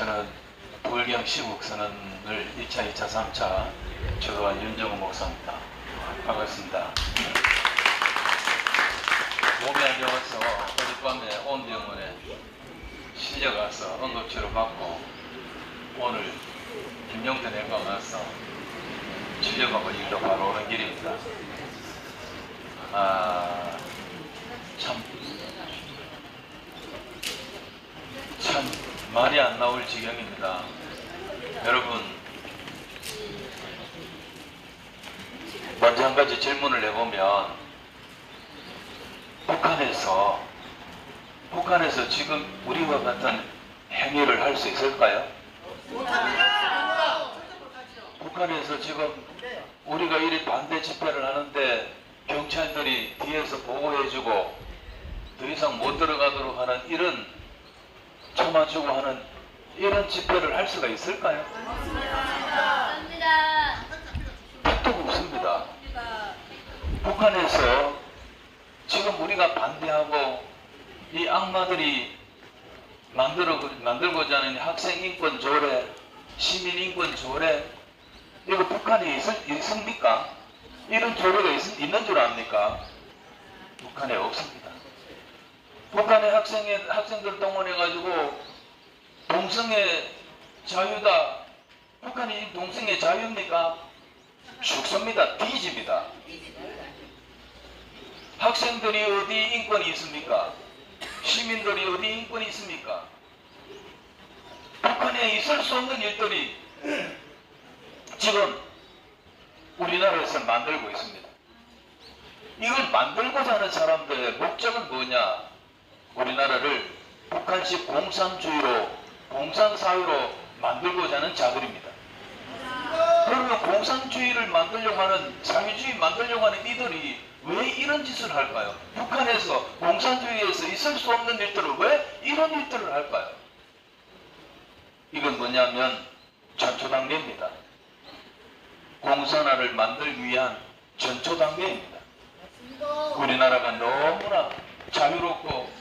저는 불경 시국선언을 1차, 2차, 3차 주도한 윤정호 목사입니다. 반갑습니다. 몸이 안 좋아서 어젯밤에 온병원에 실려가서 응급치료 받고 오늘 김용태 내과에 가서 치료받고 일로 바로 오는 길입니다. 참 말이 안 나올 지경입니다. 여러분, 먼저 한 가지 질문을 해보면 북한에서 지금 우리와 같은 행위를 할 수 있을까요? 북한에서 지금 우리가 이리 반대 집회를 하는데 경찰들이 뒤에서 보호해주고 더 이상 못 들어가도록 하는 이런 참아주고 하는 이런 집회를 할 수가 있을까요? 택도 없습니다. 북한에서 지금 우리가 반대하고 이 악마들이 만들고자 하는 학생인권 조례, 시민인권 조례, 이거 북한에 있습니까? 이런 조례가 있는 줄 압니까? 북한에 없습니다. 북한의 학생들 동원해가지고 동성애 자유다. 북한이 동성애 자유입니까? 죽습니다. 뒤집니다. 학생들이 어디 인권이 있습니까? 시민들이 어디 인권이 있습니까? 북한에 있을 수 없는 일들이 지금 우리나라에서 만들고 있습니다. 이걸 만들고자 하는 사람들의 목적은 뭐냐? 우리나라를 북한식 공산주의로, 공산사회로 만들고자 하는 자들입니다. 그러면 공산주의를 만들려고 하는, 사회주의 만들려고 하는 이들이 왜 이런 짓을 할까요? 북한에서 공산주의에서 있을 수 없는 일들을 왜 이런 일들을 할까요? 이건 뭐냐면 전초당계입니다. 공산화를 만들기 위한 전초당계입니다. 우리나라가 너무나 자유롭고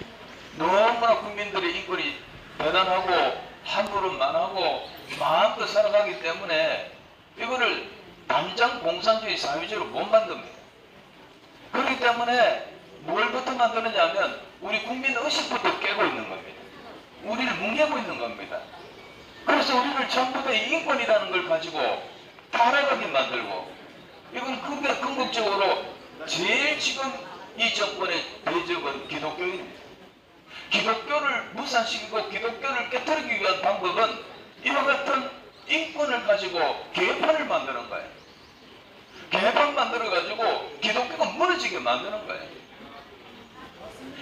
너무나 국민들의 인권이 대단하고 함부로만하고 마음껏 살아가기 때문에 이거를 단장 공산주의 사회주의로 못 만듭니다. 그렇기 때문에 뭘부터 만드느냐 하면 우리 국민 의식부터 깨고 있는 겁니다. 우리를 뭉개고 있는 겁니다. 그래서 우리를 전부 다 인권이라는 걸 가지고 타락하게 만들고, 이건 궁극적으로 제일 지금 이 정권의 대적은 기독교인입니다. 기독교를 무산시키고 기독교를 깨뜨리기 위한 방법은 이와 같은 인권을 가지고 개판을 만드는 거예요. 개판 만들어가지고 기독교가 무너지게 만드는 거예요.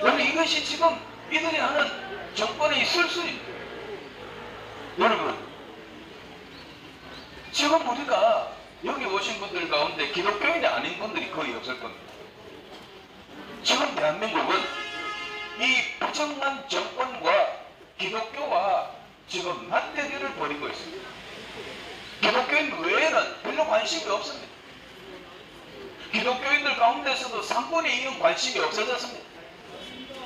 여러분, 이것이 지금 이들이 하는 정권에 있을 수 있는, 여러분, 지금 우리가 여기 오신 분들 가운데 기독교인이 아닌 분들이 거의 없을 겁니다. 지금 대한민국은 이 부정한 정권과 기독교와 지금 맞대결을 벌이고 있습니다. 기독교인 외에는 별로 관심이 없습니다. 기독교인들 가운데서도 상권에 있는 관심이 없어졌습니다.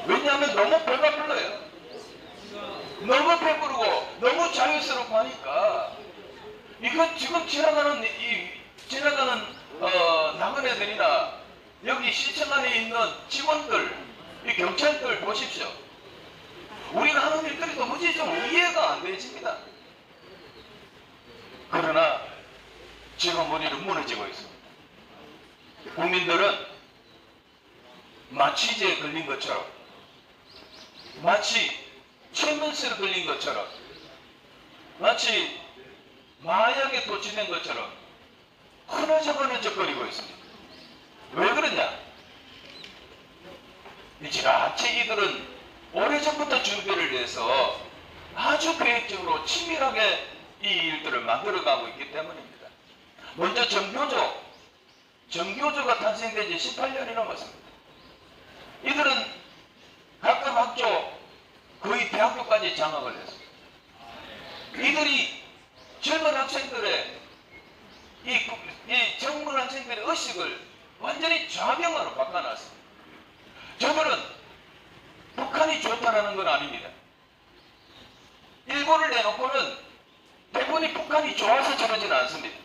왜냐하면 너무 배가 불러요. 너무 배부르고 너무 자유스럽고 하니까 이건 지금 지나가는 나그네들이나 여기 시청 안에 있는 직원들, 이 경찰들 보십시오. 우리가 하는 일들이 도무지 좀 이해가 안 되집니다. 그러나 지금 우리는 무너지고 있습니다. 국민들은 마취제에 걸린 것처럼, 마치 최면세에 걸린 것처럼, 마치 마약에 도취된 것처럼 흐느적거리고 있습니다. 왜 그러냐? 지나치 이들은 오래전부터 준비를 해서 아주 계획적으로 치밀하게 이 일들을 만들어가고 있기 때문입니다. 먼저 정교조가 탄생된 지 18년이 넘었습니다. 이들은 각각 학교, 거의 대학교까지 장학을 했습니다. 이들이 젊은 학생들의 이 젊은 학생들의 의식을 완전히 좌병으로 바꿔놨습니다. 저들은 북한이 좋다라는 건 아닙니다. 일본을 내놓고는 대부분이 북한이 좋아서 저러지는 않습니다.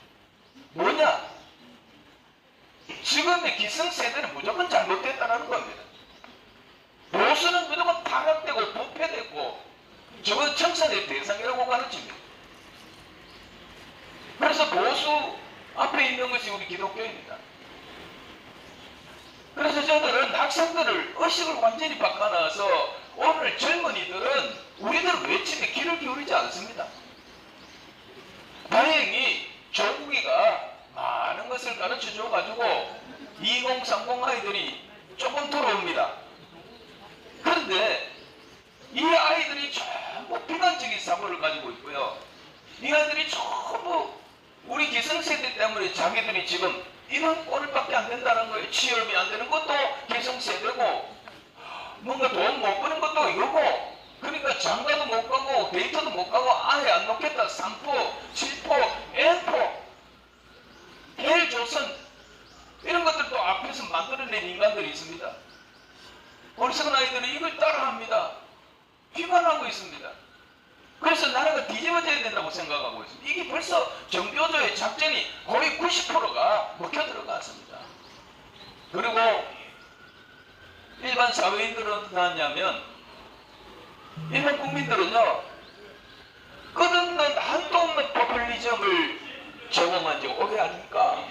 뭐냐? 지금의 기성세대는 무조건 잘못됐다는 겁니다. 보수는 무조건 타락되고 부패되고 저건 청산의 대상이라고 가르칩니다. 그래서 보수 앞에 있는 것이 우리 기독교입니다. 그래서 저들은 학생들을 의식을 완전히 바꿔놔서 오늘 젊은이들은 우리들 외침에 귀를 기울이지 않습니다. 다행히 조국이가 많은 것을 가르쳐 줘가지고 2030 아이들이 조금 돌아옵니다. 그런데 이 아이들이 전부 비관적인 사고를 가지고 있고요. 이 아이들이 전부 우리 기성세대 때문에 자기들이 지금 이런 꼴밖에 안 된다는 거예요. 취업이 안 되는 것도 기성세대고 뭔가 돈 못 버는 것도 이거고, 그러니까 장가도 못 가고 데이트도 못 가고 아예 안 놓겠다. 3포, 7포, N포, 헬조선 이런 것들도 앞에서 만들어낸 인간들이 있습니다. 어리석은 아이들은 이걸 따라합니다. 비관하고 있습니다. 그래서 나라가 뒤집어져야 된다고 생각하고 있습니다. 이게 벌써 정교조의 작전이 거의 90%가 먹혀 들어갔습니다. 그리고 일반 사회인들은 어떻게 하냐면, 일반 국민들은요, 끝없는 한도 없는 포퓰리즘을 제공한 지 오래 아닙니까?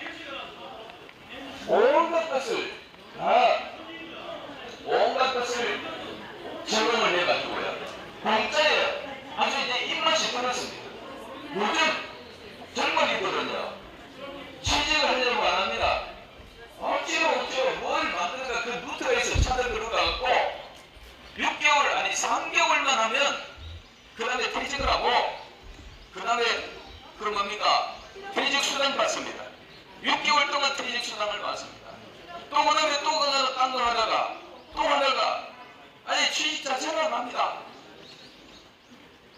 온갖 것을 제공을 해가지고요. 공짜예요. 아주 이제 입맛이 들었습니다. 요즘 젊은이들은요, 취직을 하려고 안 합니다. 어찌로 뭘 만들까 그 루트에서 찾아 들어가고 6개월 아니 3개월만 하면 그 다음에 퇴직을 하고 그 다음에 그런 겁니까? 퇴직 수당 받습니다. 6개월 동안 퇴직 수당을 받습니다. 또 그 다음에 또 가서 딴 걸 하다가 또 하다가 아니 취직 자체를 안 합니다.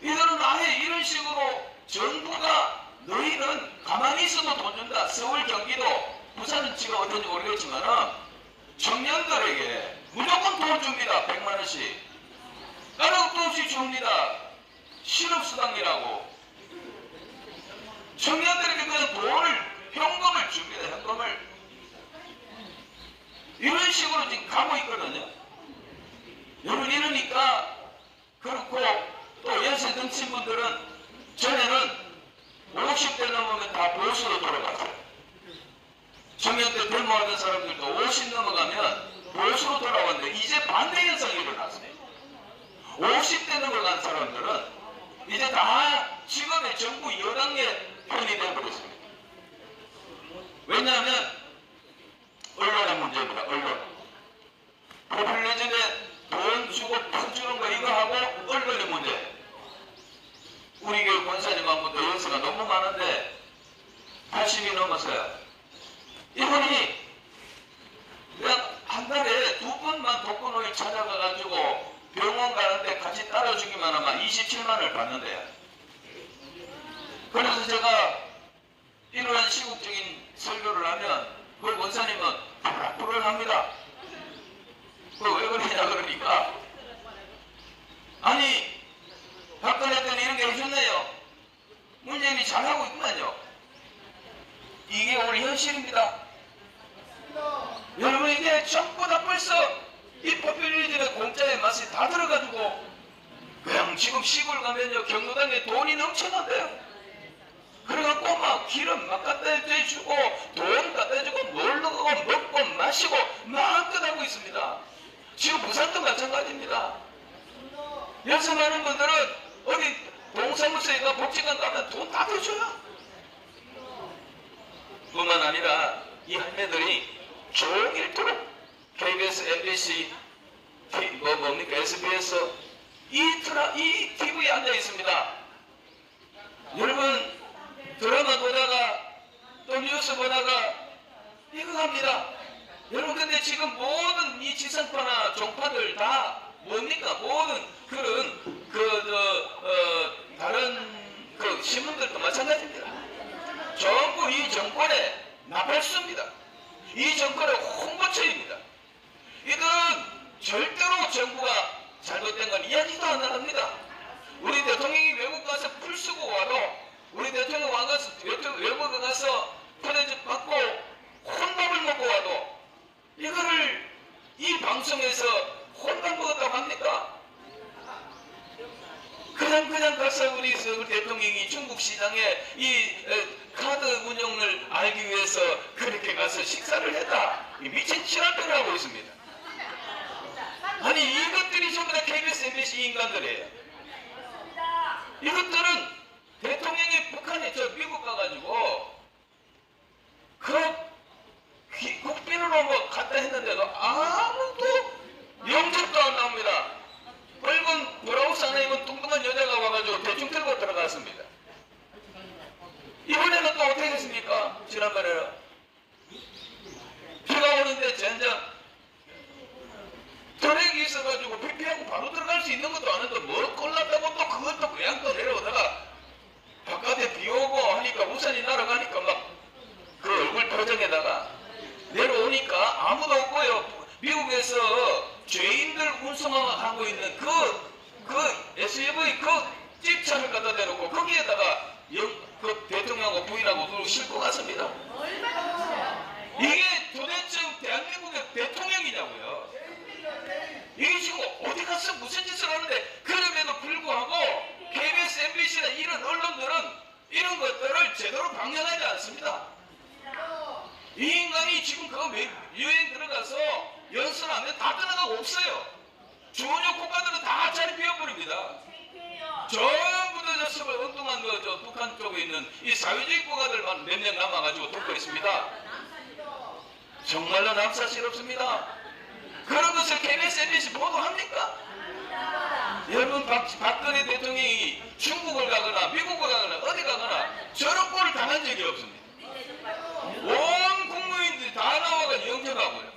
이들은 아예 이런 식으로 정부가 너희는 가만히 있어도 돈 준다. 서울 경기도 부산은 지금 어떤지 모르겠지만 청년들에게 무조건 돈 줍니다. 100만원씩 까닭도 없이 줍니다. 실업수당이라고 청년들에게 그냥 돈을 현금을 줍니다. 현금을 이런 식으로 지금 가고 있거든요. 여러분 이러니까 그렇고 또 연세 등친 분들은 전에는 50대 넘으면 다 보수로 돌아갔어요. 청년 때 데모하던 사람들도 50 넘어가면 보수로 돌아왔는데 이제 반대 현상이 일어났습니다. 50대 넘어간 사람들은 이제 다 지금의 정부 여당의 편이 되어버렸습니다. 왜냐하면 언론의 문제입니다. 언론. 포퓰리즘에 돈 주고 퍼주는 거 이거 하고 언론의 문제. 우리 교육 권사님 한 분도 연수가 너무 많은데 80이 넘었어요. 이분이 그냥 한 달에 2번만 독거노인 찾아가가지고 병원 가는데 같이 따라주기만 하면 27만원을 받는데요. 그래서 제가 이러한 시국적인 설교를 하면 그 권사님은 불안합니다. 왜 그러냐 그러니까 아니 박근혜 때는 이런 게 해줬네요. 문재인이 잘하고 있구만요. 이게 오늘 현실입니다. 여러분 이게 전부 다 벌써 이 포퓰리즘의 공짜의 맛이 다 들어가지고 그냥 지금 시골 가면요 경로당에 돈이 넘쳐난대요. 그래갖고 막 기름 막 갖다 대주고 돈 갖다 주고 놀러 가고 먹고 마시고 마음껏 하고 있습니다. 지금 부산도 마찬가지입니다. 연습하는 분들은 어디 동사무소에가 복지관 가면 돈 다 대줘요. 뿐만 아니라 이 할매들이 종일토록 KBS, MBC, SBS 이 TV에 앉아 있습니다. 여러분 드라마 보다가 또 뉴스 보다가 이거 합니다. 여러분 근데 지금 모든 이 지상파나 종파들 다 뭡니까? 모든 그런 다른 그 신문들도 마찬가지입니다. 전부 이 정권의 나팔수입니다. 이 정권의 홍보처입니다. 이들은 절대로 정부가 잘못된 건 이야기도 안 합니다. 우리 대통령이 왜 그냥 가서 우리 서울 대통령이 중국 시장에 이 카드 운영을 알기 위해서 그렇게 가서 식사를 했다. 이 미친 치랄들을 하고 있습니다. 아니 이것들이 전부 다 KBS, MBC 인간들이에요. 이것들은 대통령이 북한에 미국 가가지고 국빈으로 뭐 갔다 했는데도 아무도 영접도 안 나옵니다. 붉은 브라우스 안에 입은 뚱뚱한 여자가 와가지고 대충 들고 들어갔습니다. 이번에는 또 어떻게 했습니까? 지난번에는 비가 오는데 젠장 트랙이 있어가지고 피피하고 바로 들어갈 수 있는 것도 아닌데 뭘 꼴났다고 또 그것도 그냥 또 내려오다가 바깥에 비 오고 하니까 우산이 날아가니까 막 그 얼굴 표정에다가 내려오니까 아무도 없고요. 미국에서 죄인들 운송하고 있는 그 SUV 그 집차를 갖다 대놓고 거기에다가 그 대통령하고 부인하고 누구 싣고 갔습니다. 이게 도대체 대한민국의 대통령이냐고요. 이게 지금 어디 가서 무슨 짓을 하는데 그럼에도 불구하고 KBS, MBC나 이런 언론들은 이런 것들을 제대로 방영하지 않습니다. 이 인간이 지금 그거 유엔 들어가서 연설하면 다 떠나가고 없어요. 주원역 국가들은 다 자리 비워버립니다. 전부 다 저 엉뚱한 저 북한 쪽에 있는 이 사회주의 국가들만 몇 명 남아가지고 듣고 있습니다. 정말로 남사스럽습니다. 그런 것을 KBS, MBC 보도합니까? 여러분 박근혜 대통령이 중국을 가거나 미국을 가거나 어디 가거나 저런 꼴을 당한 적이 없습니다. 온 국민들이 다 나와가 영접하고요.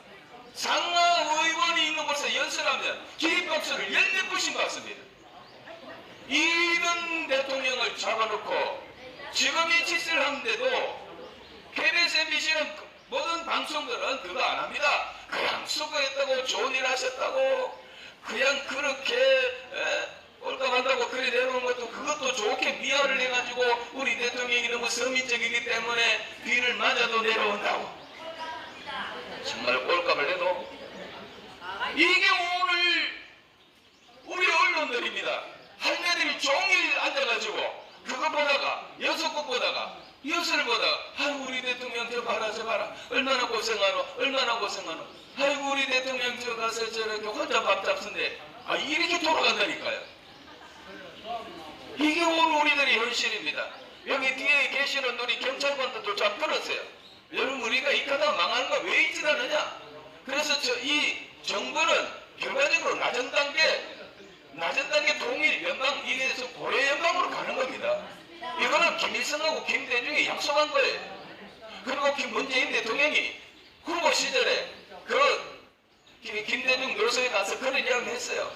상하 의원이 있는 곳에 연설하면 기립박수를 14번씩 받습니다. 이런 대통령을 잡아놓고 지금 이 짓을 하는데도 KBS, MBC는 모든 방송들은 그거 안 합니다. 그냥 수고했다고 좋은 일 하셨다고 그냥 그렇게 꼴값한다고 그래 내놓은 것도 그것도 좋게 미화를 해가지고 우리 대통령이 너무 서민적이기 때문에 비를 맞아도 내려온다고 정말 꼴값을 해도 이게 오늘 우리 언론들입니다. 할매들이 종일 앉아가지고 그거 보다가 여섯곡 보다가 이웃을 보다가 아이고 우리 대통령 저 봐라 저 봐라 얼마나 고생하노 얼마나 고생하노 아이고 우리 대통령 저 가서 저렇게 혼자 밥 잡순데 이렇게 돌아간다니까요. 이게 오늘 우리들의 현실입니다. 여기 뒤에 계시는 우리 경찰관들도 잘 들었어요. 여러분 우리가 이 가다 망하는 거 왜 있지 않느냐. 그래서 이 정부는 결과적으로 낮은 단계 통일 연방 이게서 고려 연방으로 가는 겁니다. 이거는 김일성하고 김대중이 약속한 거예요. 그리고 문재인 대통령이 후보 시절에 김대중 묘소에 가서 그런 이야기 했어요.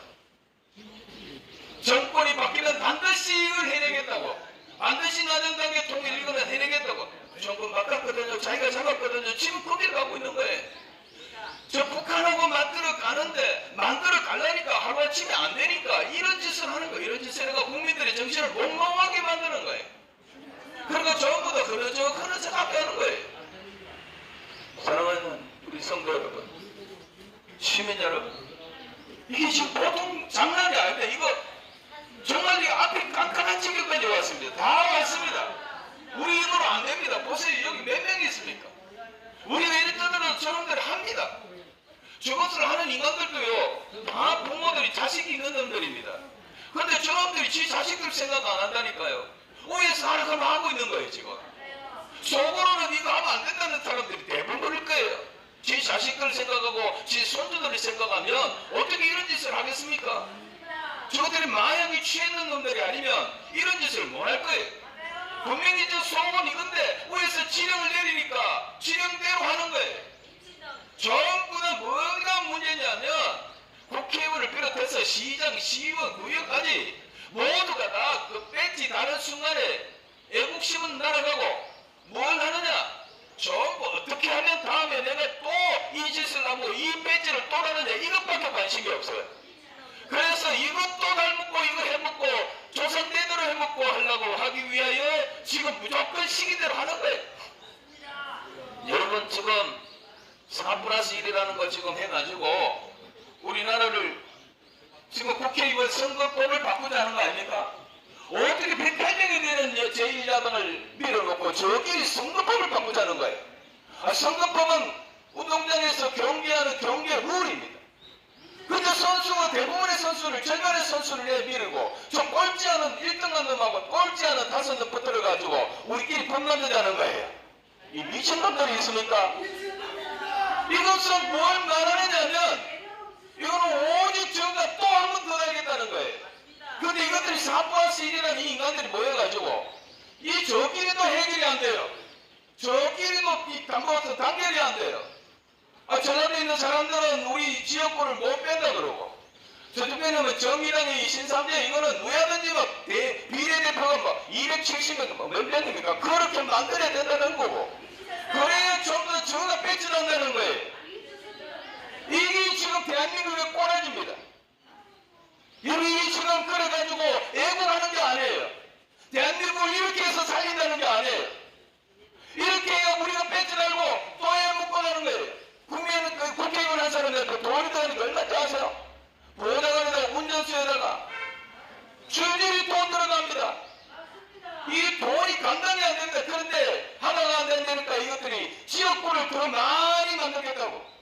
정권이 바뀌면 반드시 이걸 해내겠다고. 반드시 낮은 단계 통일 이거는 해내겠다고. 정권 바꿨거든요. 자기가 잡았거든요. 지금 거기를 가고 있는 거예요. 저 북한하고 만들어 가는데 만들어 가려니까 하루아침에 안 되니까 이런 짓을 하는 거예요. 이런 짓을 해가 국민들의 정신을 몽롱하게 만드는 거예요. 그리고 전부 다 그러저 갖게 하는 거예요. 사랑하는 우리 성도 여러분, 시민 여러분, 이게 지금 보통 장난이 아닙니다. 이거 정말 이 앞에 깜깜한 지경까지 왔습니다. 다 왔습니다. 우리 힘으로 안 됩니다. 보세요. 여기 몇 명이 있습니까? 우리가 이리 떠들어도 저놈들 합니다. 저것을 하는 인간들도요, 다 부모들이 자식이 있는 놈들입니다. 그런데 저놈들이 지 자식들 생각 안 한다니까요. 위에서 하라고 하고 있는 거예요, 지금. 속으로는 이거 하면 안 된다는 사람들이 대부분일 거예요. 지 자식들 생각하고 지 손주들이 생각하면 어떻게 이런 짓을 하겠습니까? 저것들이 마약이 취했는 놈들이 아니면 이런 짓을 못 할 거예요. 분명히 저 속은 이건데 위에서 지령을 내리니까 지령대로 하는 거예요. 전부 다 뭐가 문제냐면 국회의원을 비롯해서 시장, 시의원, 구역까지 모두가 다 그 배지 다른 순간에 애국심은 날아가고 뭘 하느냐? 전부 어떻게 하면 다음에 내가 또 이 짓을 하고 이 배지를 또 하느냐 이것밖에 관심이 없어요. 그래서 이것도 닮고 이거 해먹고 조선대대로 해먹고 하려고 하기 위하여 지금 무조건 시기대로 하는 거예요. 여러분 지금 4+1이라는 거 지금 해가지고 우리나라를 지금 국회의원 선거법을 바꾸자는 거 아닙니까? 우리 108명이 되는 제1야당을 밀어놓고 저끼리 선거법을 바꾸자는 거예요. 선거법은 운동장에서 경기하는 경기의 룰입니다. 근데 선수가 대부분의 선수를, 절반의 선수를 내밀고 좀 꼴찌 하는 1등한 놈하고 꼴찌 하는 5놈 붙들어가지고 우리끼리 법 만들자는 거예요. 이 미친놈들이 있습니까? 이것은 뭘 말하느냐면 이거는 오직 정가 또 한 번 더 하겠다는 거예요. 근데 이것들이 4+1이라는 이 인간들이 모여가지고 이 저끼리도 해결이 안 돼요. 저끼리도 이 담보와서 단결이 안 돼요. 전라도에 있는 사람들은 우리 지역구를 못 뺀다 그러고 저쪽에는 정의당의 신삼재 이거는 누구든지 막 비례대표가 막 270명 몇 명입니까? 그렇게 만들어야 된다는 거고 그래야 좀 더 정의가 배출한다는 거예요. 이게 지금 대한민국의 꼬라지입니다. 이게 지금 그래가지고 애국하는 게 아니에요. 대한민국을 이렇게 해서 살린다는 게 아니에요. 이렇게 해야 우리가 뺏지 말고 또해 묶어가는 거예요. 국회의원 한 사람한테 돈이 들어가는 거 얼마인지 아세요? 보좌관에다가 운전수에다가 줄줄이 돈 들어갑니다. 이 돈이 감당이 안 됩니다. 그런데 하나가 안 된다니까 이것들이 지역구를 더 많이 만들겠다고.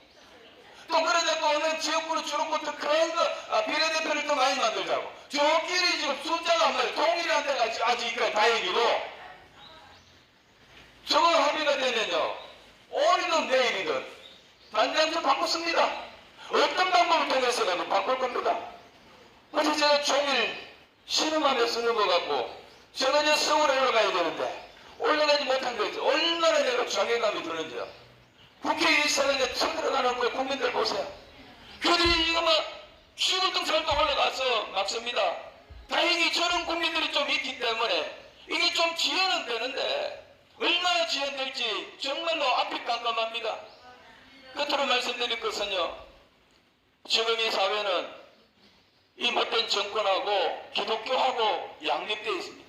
또 그러자 또 오늘 지역구를 줄었고 더 큰 거, 비례대표를 더 많이 만들자고. 저끼리 지금 숫자가 안 맞아요. 동일한 데가 아직까지 다행이고. 저거 합의가 되면요. 오늘이든 내일이든 단장도 바꿨습니다. 어떤 방법을 통해서라도 바꿀 겁니다. 어제 제가 종일 신음하며 쓰는 것 같고 제가 이제 서울에 올라가야 되는데 올라가지 못한 거죠. 얼마나 내가 자괴감이 드는지요. 국회의사당에 쳐 들어가는 거에 국민들 보세요. 그들이 이거 막 시골동살도 올라가서 막습니다. 다행히 저런 국민들이 좀 있기 때문에 이게 좀 지연은 되는데 얼마나 지연될지 정말로 앞이 깜깜합니다. 끝으로 말씀드릴 것은요. 지금 이 사회는 이 못된 정권하고 기독교하고 양립되어 있습니다.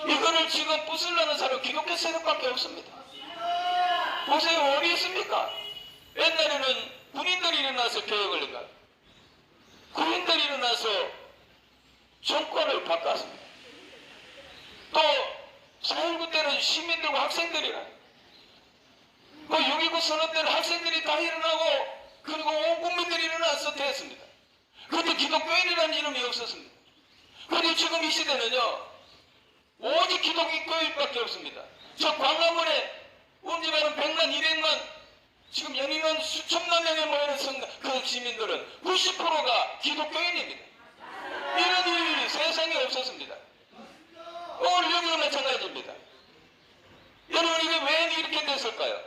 이거를 지금 부수려는 사람은 기독교 세력밖에 없습니다. 보세요. 어디 있습니까? 옛날에는 군인들이 일어나서 개혁을 했다. 군인들이 일어나서 정권을 바꿨습니다. 또 4.19 때는 시민들과 학생들이나 6.29 선언 때는 학생들이 다 일어나고 그리고 온 국민들이 일어나서 됐습니다. 그런데 기독교인이라는 이름이 없었습니다. 그런데 지금 이 시대는요. 오직 기독교인밖에 없습니다. 저 광화문에 온지만은 100만, 200만 지금 연인원 수천만 명에 모이는 그 시민들은 90%가 기독교인입니다. 이런 일이 세상에 없었습니다. 오늘 여기도 마찬가지입니다. 여러분 이게 왜 이렇게 됐을까요?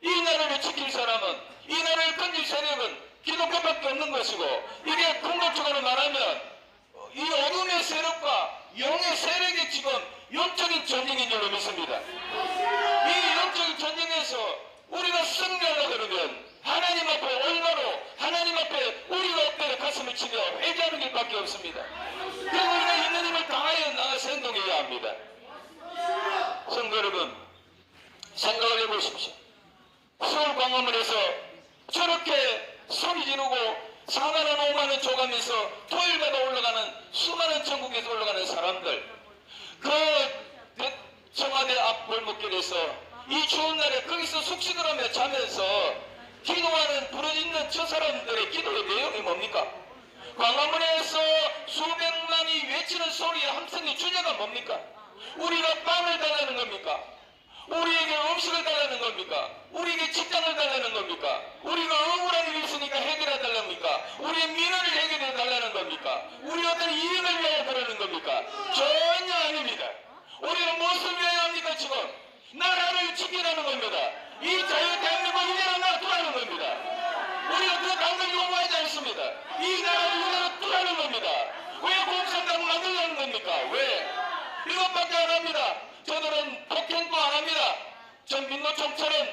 이 나라를 지킬 사람은 이 나라를 건질 세력은 기독교밖에 없는 것이고 이게 궁극적으로 말하면 이 어둠의 세력과 영의 세력이 지금 영적인 전쟁인 줄로 믿습니다. 이 영적인 전쟁에서 우리가 승리하려고 그러면 하나님 앞에 얼마로 하나님 앞에 우리가 엎드려 가슴을 치며 회개하는 길밖에 없습니다. 그리고 우리가 있는 힘을 다하여 나가서 행동해야 합니다. 성도 여러분 생각을 해보십시오. 서울 광화문에서 저렇게 소리 지르고 4만원 5만원 줘가면서 토요일마다 올라가는 수많은 전국에서 올라가는 사람들 그 청와대 앞 골목길에서 이 추운 날에 거기서 숙식을 하며 자면서 기도하는 부르짖는 저 사람들의 기도의 내용이 뭡니까? 광화문에서 수백만이 외치는 소리의 함성의 주제가 뭡니까? 우리가 빵을 달라는 겁니까? 우리에게 음식을 달라는 겁니까? 우리에게 직장을 달라는 겁니까? 우리가 억울한 일이 있으니까 해결해 달랍니까? 우리의 민원을 해결해 달라는 겁니까? 우리 어떤 이익을 위하여 그러는 겁니까? 전혀 아닙니다. 우리는 무엇을 위하여 합니까 지금? 나라를 지키라는 겁니다. 이 자유 대한민국 이대로 놔두라는 겁니다. 우리가 그 당을 요구하지 않습니다. 이 나라를 이대로 두라는 겁니다. 왜 공산당을 만들라는 겁니까? 왜? 이것밖에 안 합니다. 저들은 폭행도 안 합니다. 전 민노총처럼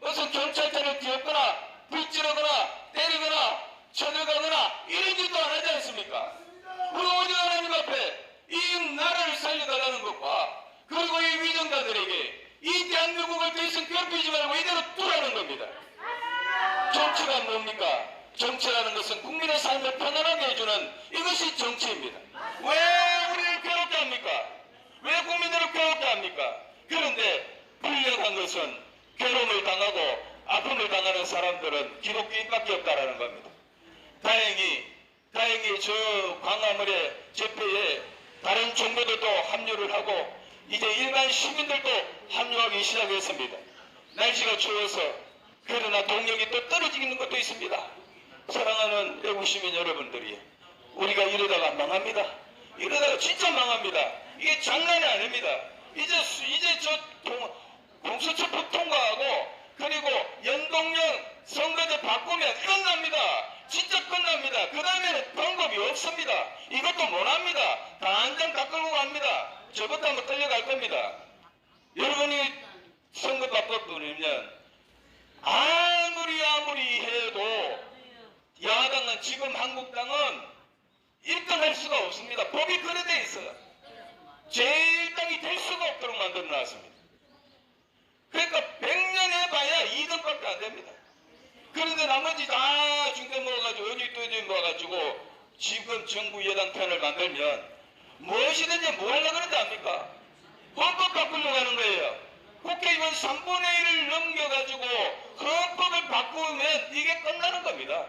무슨 경찰차를 뒤엎거나 불지르거나 때리거나 쳐들어가거나 이런 짓도 안 하지 않습니까? 우리 오직 하나님 앞에 이 나라를 살려달라는 것과 그리고 이 위정자들에게 이 대한민국을 더 이상 괴롭히지 말고 이대로 두라는 겁니다. 정치가 뭡니까? 정치라는 것은 국민의 삶을 편안하게 해주는 이것이 정치입니다. 왜 우리를 괴롭게 합니까? 것은 괴로움을 당하고 아픔을 당하는 사람들은 기독교인밖에 없다라는 겁니다. 다행히 저 광화문의 집회에 다른 종교들도 합류를 하고 이제 일반 시민들도 합류하기 시작했습니다. 날씨가 추워서 그러나 동력이 또 떨어지는 것도 있습니다. 사랑하는 외국 시민 여러분들이 우리가 이러다가 망합니다. 이러다가 진짜 망합니다. 이게 장난이 아닙니다. 이제 저 공수처법 통과하고 그리고 연동형 선거제 바꾸면 끝납니다. 진짜 끝납니다. 그 다음에는 방법이 없습니다. 이것도 못합니다. 당장 다 끌고 갑니다. 저것도 한번 끌려갈 겁니다. 여러분이 선거법을 보면 아무리 해도 야당은 지금 한국당은 1등 할 수가 없습니다. 법이 그래 돼 있어요. 제1당이 될 수가 없도록 만들어 놨습니다. 그러니까 100년 해봐야 2등밖에 안 됩니다. 그런데 나머지 다 중대 모아가지고 여기 또 여기 모아가지고 지금 정부 여당 편을 만들면 무엇이든지 뭐 하려고 그러지 않습니까? 헌법 바꾸려고 하는 거예요. 국회의원 3분의 1을 넘겨가지고 헌법을 바꾸면 이게 끝나는 겁니다.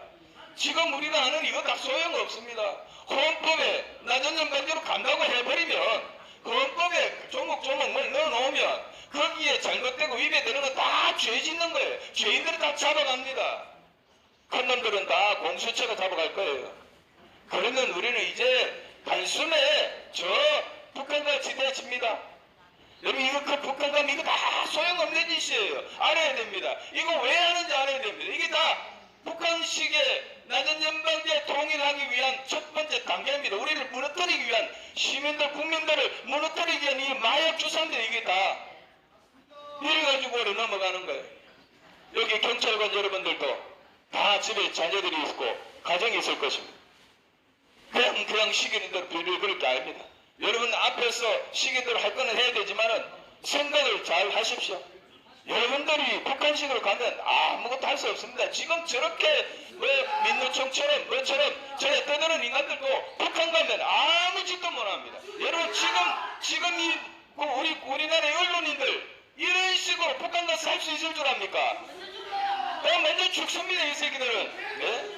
지금 우리가 하는 이거 다 소용없습니다. 헌법에 나전년간대로 간다고 해버리면 헌법에 조목조목을 넣어놓으면 거기에 잘못되고 위배되는 건 다 죄 짓는 거예요. 죄인들은 다 잡아갑니다. 큰 놈들은 다 공수처가 잡아갈 거예요. 그러면 우리는 이제 단숨에 저 북한과 지대칩니다. 여러분 이거 그 북한 가면 이거 다 소용없는 짓이에요. 알아야 됩니다. 이거 왜 하는지 알아야 됩니다. 이게 다 북한식의 낮은 연방제 통일하기 위한 첫 번째 단계입니다. 우리를 무너뜨리기 위한 시민들 국민들을 무너뜨리기 위한 이 마약 주사인데 이게 다 이래가지고 오래 넘어가는 거예요. 여기 경찰관 여러분들도 다 집에 자녀들이 있고 가정이 있을 것입니다. 그냥 시기대로 빌빌 그럴 게 아닙니다. 여러분 앞에서 시기대로 할 거는 해야 되지만은 생각을 잘 하십시오. 여러분들이 북한식으로 가면 아무것도 할 수 없습니다. 지금 저렇게 민노총처럼 뭐처럼 저래 떠드는 인간들도 북한 가면 아무 짓도 못합니다. 여러분 지금 우리나라의 언론인들 이런 식으로 북한 가서 할 수 있을 줄 압니까? 먼저 죽습니다. 이 새끼들은. 네?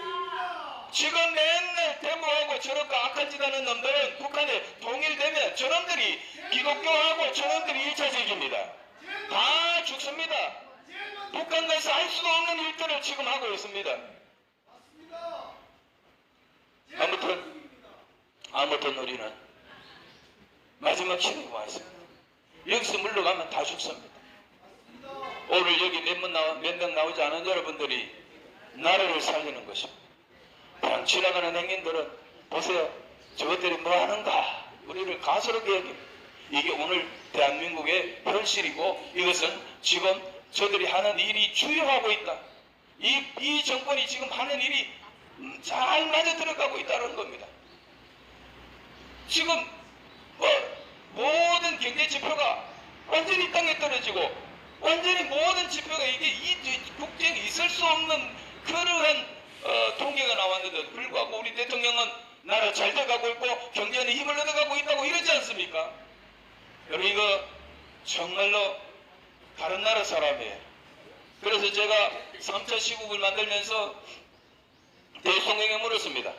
지금 맨날 데모하고 저렇게 악한 짓 하는 놈들은 북한에 통일되면 저놈들이 기독교하고 저놈들이 1차 세계입니다. 다 죽습니다. 북한 가서 할 수도 없는 일들을 지금 하고 있습니다. 아무튼 우리는 마지막 시대에 와 있습니다. 여기서 물러가면 다 죽습니다. 오늘 여기 몇 명 나오지 않은 여러분들이 나라를 살리는 것입니다. 그냥 지나가는 행인들은 보세요. 저것들이 뭐 하는가? 우리를 가소롭게 여깁니다. 이게 오늘 대한민국의 현실이고 이것은 지금 저들이 하는 일이 주요하고 있다. 이 정권이 지금 하는 일이 잘 맞아 들어가고 있다는 겁니다. 지금 모든 경제 지표가 완전히 땅에 떨어지고 완전히 모든 지표가 이게 이 국정에 있을 수 없는 그러한 통계가 나왔는데도 불구하고 우리 대통령은 나라 잘 돼가고 있고 경제는 힘을 얻어가고 있다고 이러지 않습니까? 여러분 이거 정말로 다른 나라 사람이에요. 그래서 제가 3차 시국을 만들면서 대통령에게 물었습니다.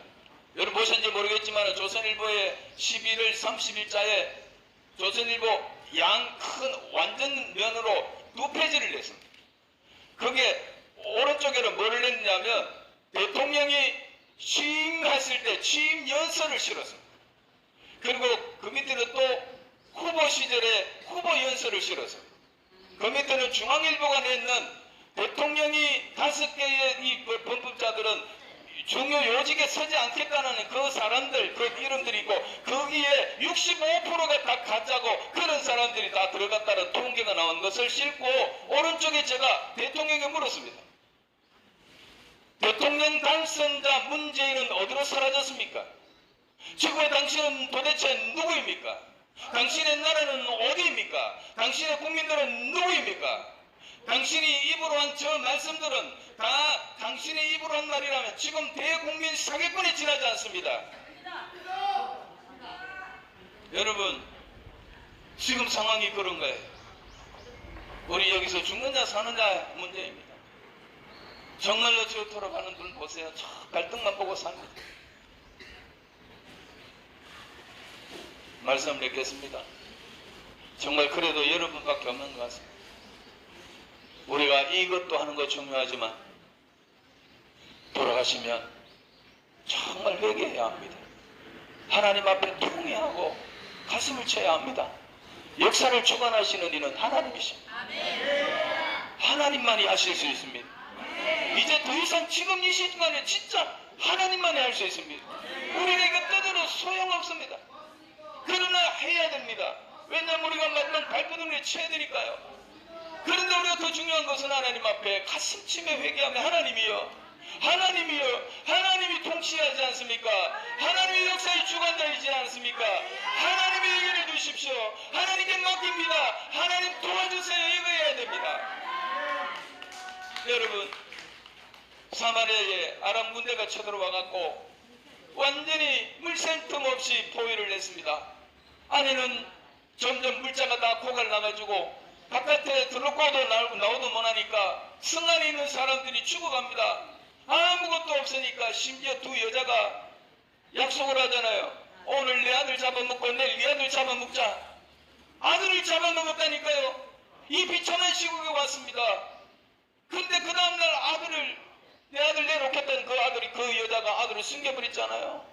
여러분 보셨는지 모르겠지만 조선일보의 11월 30일자에 조선일보 양 큰 완전 면으로 2페이지를 냈습니다. 거기에 오른쪽에는 뭐를 냈냐면 대통령이 취임했을 때 취임 연설을 실었습니다. 그리고 그 밑에는 또 후보 시절에 후보 연설을 실었습니다. 그 밑에는 중앙일보가 냈는 대통령이 5개의 이 범법자들은 중요 요직에 서지 않겠다는 그 사람들, 그 이름들이 있고 거기에 65%가 다 가짜고 그런 사람들이 다 들어갔다는 통계가 나온 것을 싣고 오른쪽에 제가 대통령에게 물었습니다. 대통령 당선자 문재인은 어디로 사라졌습니까? 지금의 당신은 도대체 누구입니까? 당신의 나라는 어디입니까? 당신의 국민들은 누구입니까? 당신이 입으로 한 저 말씀들은 다 당신의 입으로 한 말이라면 지금 대국민 사기꾼에 지나지 않습니다. 여러분 지금 상황이 그런 거예요. 우리 여기서 죽느냐 사느냐 문제입니다. 정말로 저토록 하는 분 보세요. 저 갈등만 보고 삽니다. 말씀 맺겠습니다. 정말 그래도 여러분밖에 없는 것 같습니다. 우리가 이것도 하는 거 중요하지만 돌아가시면 정말 회개해야 합니다. 하나님 앞에 통회하고 가슴을 쳐야 합니다. 역사를 주관하시는 이는 하나님이십니다. 하나님만이 하실 수 있습니다. 이제 더 이상 지금 이 시간에 진짜 하나님만이 할 수 있습니다. 우리가 이거 떠들어 소용없습니다. 그러나 해야 됩니다. 왜냐하면 우리가 맞는 발버둥을 쳐야 되니까요. 그런데 우리가 더 중요한 것은 하나님 앞에 가슴 치며 회개하며 하나님이요 하나님이 통치하지 않습니까? 하나님이 역사의 주관자이지 않습니까? 하나님의 얘기를 주십시오. 하나님께 맡깁니다. 하나님 도와주세요. 이거 해야 됩니다. 여러분, 사마리아에 아람 군대가 쳐들어와 갖고 완전히 물샐 틈 없이 포위를 했습니다. 안에는 점점 물자가 다 고갈 나가지고 바깥에 들어가도 나오도 못하니까 성안에 있는 사람들이 죽어갑니다. 아무것도 없으니까 심지어 두 여자가 약속을 하잖아요. 오늘 내 아들 잡아먹고 내일 네 아들 잡아먹자. 아들을 잡아먹었다니까요. 이 비참한 시국에 왔습니다. 근데 그 다음날 내 아들 내놓겠다는 그 여자가 아들을 숨겨버렸잖아요.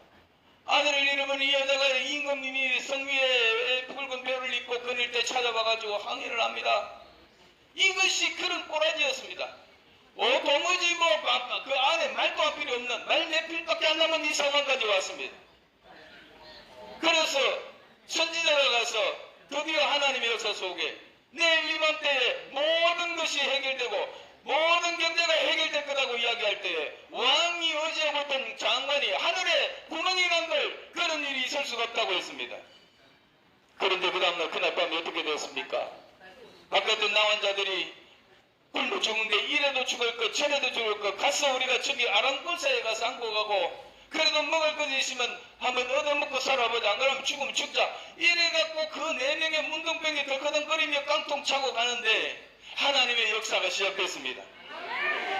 아들을 잃으면 이 여자가 임금님이 성 위에 붉은 벼를 입고 거닐 때 찾아와가지고 항의를 합니다. 이것이 그런 꼬라지였습니다. 도무지 그 안에 말도 할 필요 없는 말 몇 필밖에 안 남은 이 상황까지 왔습니다. 그래서 선지자가 가서 드디어 하나님의 역사 속에 내일 이맘때에 모든 것이 해결되고 모든 경제가 해결될 거라고 이야기할 때에 왕이 의지하고 있던 장관이 하늘에 구멍이 난 걸 그런 일이 있을 수가 없다고 했습니다. 그런데 그 다음날 그날 밤에 어떻게 되었습니까? 바깥에 나온 자들이 굶어 죽은데 이래도 죽을 것 저래도 죽을 것 가서 우리가 저기 아랑골사에 가서 안고 가고 그래도 먹을 것이 있으면 한번 얻어먹고 살아보자. 안 그러면 죽으면 죽자. 이래갖고 그 4명의 문둥병이 덜커덩거리며 깡통 차고 가는데 하나님의 역사가 시작됐습니다.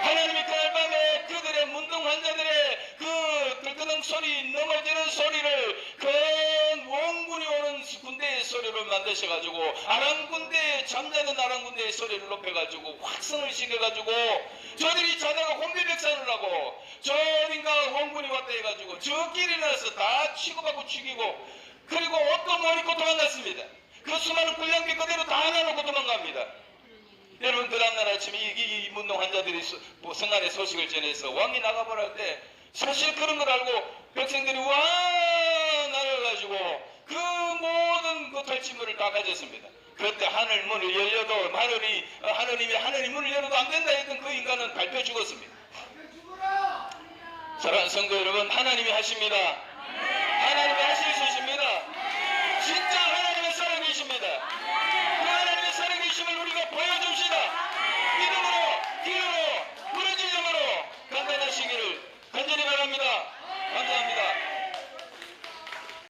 하나님이 그날 밤에 그들의 문둥 환자들의 그 덜커덩 소리 넘어지는 소리를 큰 원군이 오는 군대의 소리를 만드셔가지고 잠자는 아람 군대의 소리를 높여가지고 확성을 시켜가지고 저들이 자다가 혼비백산을 하고 저 어딘가 원군이 왔다 해가지고 저 길에 나서 다 치고받고 죽이고 그리고 옷도 못 입고 도망갔습니다. 그 수많은 군량비 그대로 다 나놓고 도망갑니다. 여러분, 그 다음날 아침에 이 문둥 환자들이 성안의 소식을 전해서 왕이 나가보라 할 때 사실 그런 걸 알고 백성들이 와 나가가지고 그 모든 그 탈취물을 다 가졌습니다. 그때 하늘 문을 열려도 하늘이 문을 열어도 안 된다 했던 그 인간은 밟혀 죽었습니다. 사랑하는 성도 여러분, 하나님이 하십니다.